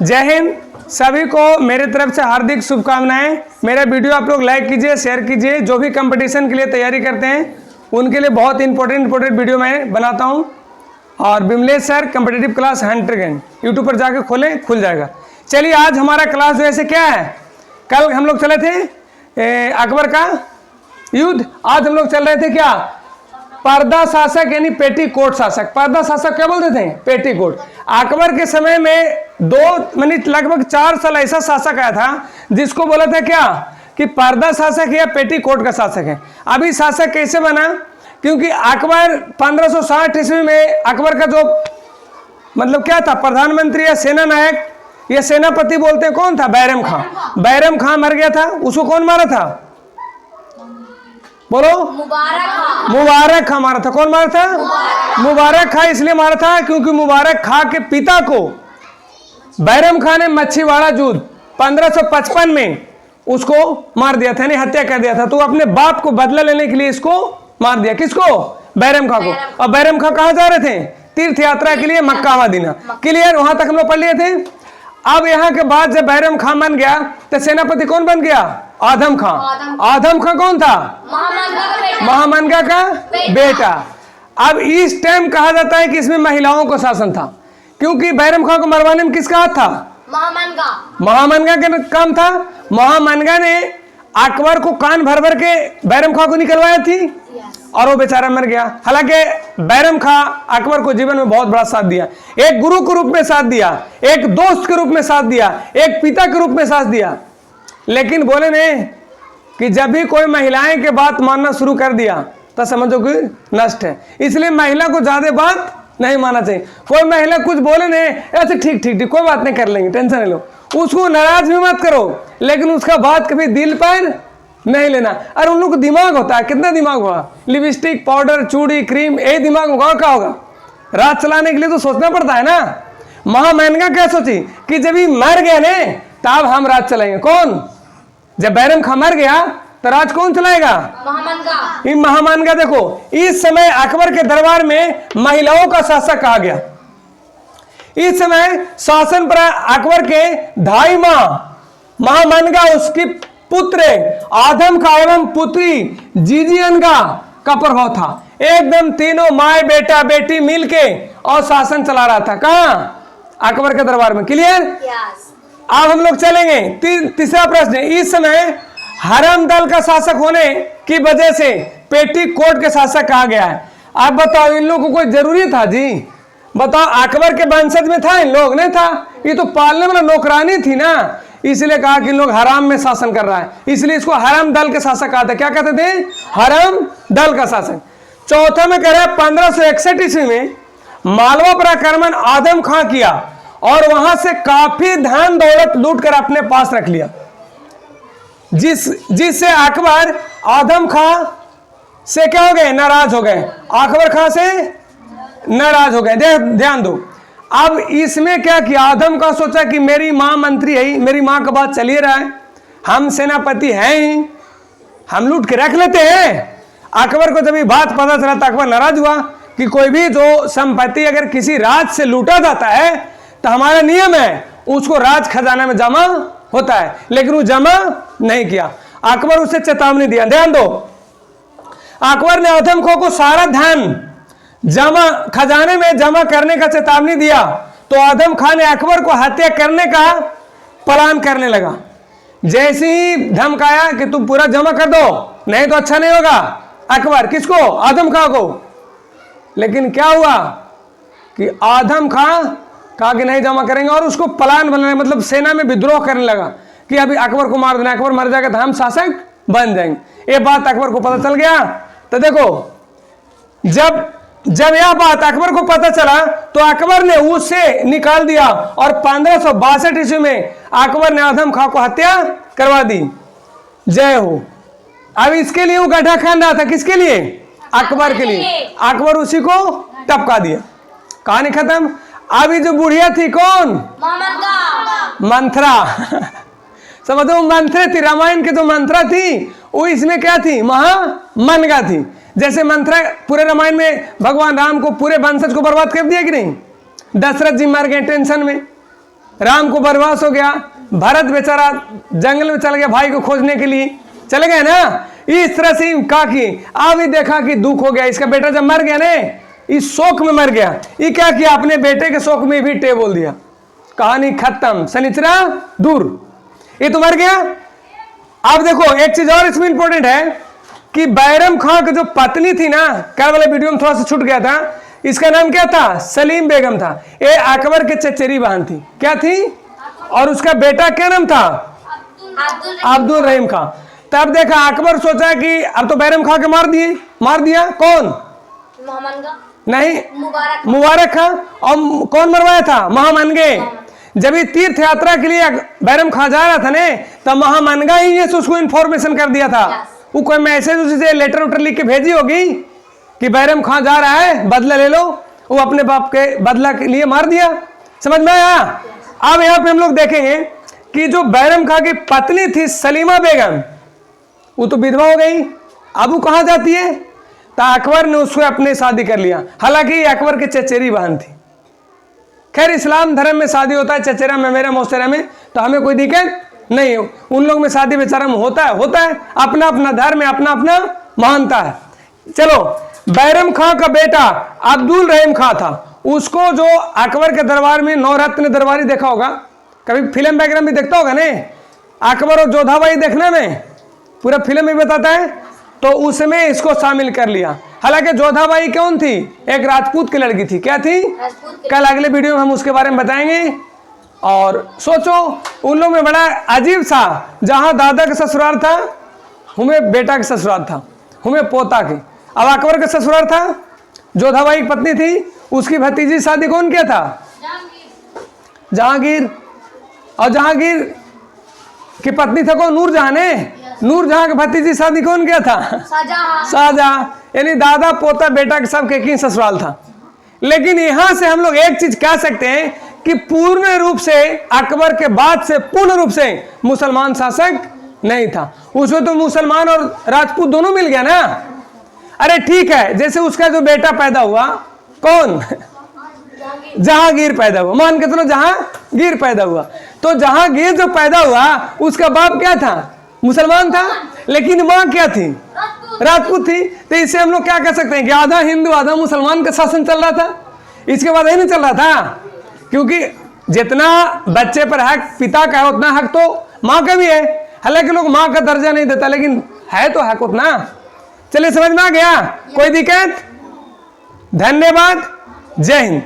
जय हिंद। सभी को मेरे तरफ से हार्दिक शुभकामनाएं। मेरा वीडियो आप लोग लाइक कीजिए, शेयर कीजिए। जो भी कंपटीशन के लिए तैयारी करते हैं उनके लिए बहुत इंपॉर्टेंट वीडियो मैं बनाता हूं। और Vimlesh sir competitive class 100 YouTube पर जाके खोलें, खुल जाएगा। चलिए आज हमारा क्लास जो ऐसे क्या है, कल हम लोग चले थे अकबर का युद्ध, आज हम लोग चल रहे थे क्या, पर्दा शासक यानी पेटीकोट शासक। पर्दा शासक क्या बोलते थे, पेटीकोट। अकबर के समय में 2 मिनट लगभग 4 साल ऐसा शासक आया था जिसको बोला था क्या कि पर्दा शासक या पेटीकोट का शासक है। अभी शासक कैसे बना, क्योंकि अकबर 1560 ईस्वी में अकबर का जो मतलब क्या था, प्रधानमंत्री या सेना नायक या सेनापति बोलते हैं, कौन था, बैरम खां। बैरम खां मर गया था। उसको कौन मारा था, बोलो, मुबारक खां मारा था। कौन मारा था, मुबारक खां। इसलिए मारा था क्योंकि मुबारक खां के पिता को बैरम खां ने मच्छीवाड़ा युद्ध 1555 में उसको मार दिया था, यानी हत्या कर दिया था। तो अपने बाप को बदला लेने के लिए इसको मार दिया। किसको, बैरम खां को। और बैरम खां कहां जा रहे थे, तीर्थ यात्रा के लिए मक्का मदीना। क्लियर, वहां तक हम लोग पढ़ लिए थे। अब यहाँ के बाद जब बैरम खां बन गया तो सेनापति कौन बन गया, आदम खां। आदम खां कौन था, महामनगा का बेटा। अब इस टाइम कहा जाता है कि इसमें महिलाओं का शासन था, क्योंकि बैरम खां को मरवाने में किसका हाथ था, महामनगा का काम था। महामनगा ने अकबर को कान भर भर के बैरम खां को निकलवाया थी और वो बेचारा मर गया। हालांकि बैरम खां अकबर को जीवन में बहुत बड़ा साथ दिया। एक गुरु के रूप में साथ दिया, एक दोस्त के रूप में साथ दिया, एक पिता के रूप में साथ दिया। लेकिन बोले नहीं कि जब भी कोई महिलाएं के बात मानना शुरू कर दिया तो समझो कि नष्ट है। इसलिए महिला को ज्यादा बात नहीं मानना चाहिए। कोई महिला कुछ बोले नहीं, ऐसे ठीक ठीक ठीक कोई बात नहीं, कर लेंगे, टेंशन नहीं लो, उसको नाराज भी मत करो, लेकिन उसका बात कभी दिल पर नहीं लेना। अरे उन लोग को दिमाग होता है, कितना दिमाग होगा, लिपस्टिक, पाउडर, चूड़ी, क्रीम, यही दिमाग होगा, क्या होगा। रात चलाने के लिए तो सोचना पड़ता है ना। महामनगा क्या सोची कि जब ये मर गया ने तब हम राज चलाएंगे। कौन, जब बैरम खां मर गया तो राज कौन चलाएगा, महामनगा। महामनगा देखो, इस समय अकबर के दरबार में महिलाओं का शासक कहा गया। इस समय शासन पर अकबर के 2.5 माह महामनगा, उसकी पुत्र आदम खां एवं पुत्री जीजीअनगा का प्रभाव था। एकदम तीनों माए बेटा बेटी मिलके और शासन चला रहा था। कहां, अकबर के दरबार में। क्लियर। अब हम लोग चलेंगे तीसरा प्रश्न। इस समय हरम दल का शासक होने की वजह से पेटीकोट के शासक कहा गया है। आप बताओ, इन लोगों को कोई जरूरी था जी, बताओ, अकबर के वंशज में था, इन लोग नहीं था, ये तो पालने वाला नौकरानी थी ना। इसलिए कहा कि इन लोग हराम में शासन कर रहा है, इसलिए इसको हरम दल के शासक कहते। क्या कहते थे, हरम दल का शासक। चौथा में कह रहा है 1561 ईस्वी में मालवा पर आक्रमण आदम खां किया और वहां से काफी धन दौलत लूट कर अपने पास रख लिया, जिससे अकबर आदम खां से क्या हो गए, नाराज हो गए। अकबर खां से नाराज हो गए। ध्यान दो, अब इसमें क्या किया, आदम का सोचा कि मेरी मां मंत्री है, मेरी मां का बात चलिए रहा है, हम सेनापति हैं ही, हम लूट के रख लेते हैं। अकबर को जब ये बात पता चला तो अकबर नाराज हुआ कि कोई भी जो संपत्ति अगर किसी राज से लूटा जाता है तो हमारा नियम है उसको राज खजाना में जमा होता है, लेकिन वो जमा नहीं किया। अकबर उसे चेतावनी दिया। ध्यान दो, अकबर ने आदम खां को सारा धन जमा खजाने में जमा करने का चेतावनी दिया, तो आदम खां ने अकबर को हत्या करने का प्लान करने लगा। जैसे ही धमकाया कि तुम पूरा जमा कर दो नहीं तो अच्छा नहीं होगा, अकबर किसको, आदम खां को। लेकिन क्या हुआ कि आदम खां कहा कि नहीं जमा करेंगे और उसको प्लान बनाने, मतलब सेना में विद्रोह करने लगा कि अभी अकबर को मार देना, अकबर मर जाएगा तो हम शासक बन जाएंगे। ये बात अकबर को पता चल गया। तो देखो, जब यह बात अकबर को पता चला तो अकबर ने उसे निकाल दिया और 1562 ईस्वी में अकबर ने आदम खां को हत्या करवा दी। जय हो। अब इसके लिए वो गड्ढा खान रहा था, किसके लिए, अकबर के लिए। अकबर उसी को टपका दिया, कहानी खत्म। अभी जो बुढ़िया थी कौन, मंथरा समझो, मंथरा थी। रामायण की जो मंथरा थी वो इसमें क्या थी, महामनगा थी। जैसे मंथरा पूरे रामायण में भगवान राम को पूरे वंशज को बर्बाद कर दिया कि नहीं, दशरथ जी मर गए टेंशन में, राम को वनवास हो गया, भरत बेचारा जंगल में चल गया भाई को खोजने के लिए, चले गए ना। इस तरह से कहा कि अभी देखा कि दुख हो गया, इसका बेटा जब मर गया ना, इस शोक में मर गया, ये क्या किया, अपने बेटे के शोक में भी टे बोल दिया, कहानी खत्म, शनिचरा दूर, ये तो मर गया। अब देखो एक चीज और इसमें इंपॉर्टेंट है कि बैरम खां की जो पत्नी थी ना, कल वाले वीडियो में थोड़ा सा छूट गया था, इसका नाम क्या था, सलीम बेगम था। ये अकबर के चचेरी बहन थी, क्या थी, और उसका बेटा क्या नाम था, अब्दुल रहीम खां। तब देखा अकबर सोचा कि अब तो बैरम खां के मार दिया कौन, नहीं, मुबारक खां। और कौन मरवाया था, महामनगे। जब ये तीर्थ यात्रा के लिए बैरम खां जा रहा था ने, तब महामनगा ही ये उसको इन्फॉर्मेशन कर दिया था। वो कोई मैसेज उसे लेटर उटर लिख के भेजी होगी कि बैरम खां जा रहा है, बदला ले लो, वो अपने बाप के बदला के लिए मार दिया। समझ में आया। अब यहाँ पे हम लोग देखेंगे कि जो बैरम खां की पत्नी थी सलीमा बेगम, वो तो विधवा हो गई, अब वो कहाँ जाती है, तो अकबर ने उसको अपने शादी कर लिया। हालांकि अकबर के चचेरी बहन थी। खैर इस्लाम धर्म में शादी होता है चचेरा में, मेरा मौसेरा में, तो हमें कोई दिक्कत नहीं, उन लोग में शादी बेचारा में होता है, अपना अपना धर्म है, अपना अपना मानता है। चलो, बैरम खां का बेटा अब्दुल रहीम खां था, उसको जो अकबर के दरबार में नौरत्न दरबारी देखा होगा, कभी फिल्म वगैरह भी देखता होगा ने, अकबर और जोधाबाई देखने में पूरा फिल्म में बताता है, तो उसमें इसको शामिल कर लिया। हालांकि जोधाबाई कौन थी, एक राजपूत की लड़की थी, क्या थी, कल अगले वीडियो में हम उसके बारे में बताएंगे। और सोचो उन लोग में बड़ा अजीब सा, जहां दादा का ससुराल था, हमें बेटा का ससुराल था, हमें पोता के। अब अकबर का ससुराल था, जोधाबाई की पत्नी थी, उसकी भतीजी शादी कौन किया था, जहांगीर। और जहांगीर की पत्नी था कौन, नूरजहां ने, नूरजहां की भतीजी शादी कौन किया था, शाहजहां। यानी दादा पोता बेटा के सब एक ही ससुराल था। लेकिन यहां से हम लोग एक चीज कह सकते हैं कि पूर्ण रूप से अकबर के बाद से पूर्ण रूप से मुसलमान शासक नहीं था। उसमें तो मुसलमान और राजपूत दोनों मिल गया ना। अरे ठीक है, जैसे उसका जो बेटा पैदा हुआ, कौन, जहांगीर पैदा हुआ, मान के चलो जहांगीर पैदा हुआ, तो जहांगीर जो पैदा हुआ उसका बाप क्या था, मुसलमान था, लेकिन माँ क्या थी, राजपूत थी। तो इससे हम लोग क्या कह सकते हैं कि आधा हिंदू आधा मुसलमान का शासन चल रहा था। इसके बाद नहीं चल रहा था, क्योंकि जितना बच्चे पर हक पिता का है उतना हक तो माँ का भी है। हालांकि लोग माँ का दर्जा नहीं देता, लेकिन है तो हक उतना। चलिए समझ में आ गया, कोई दिक्कत, धन्यवाद, जय हिंद।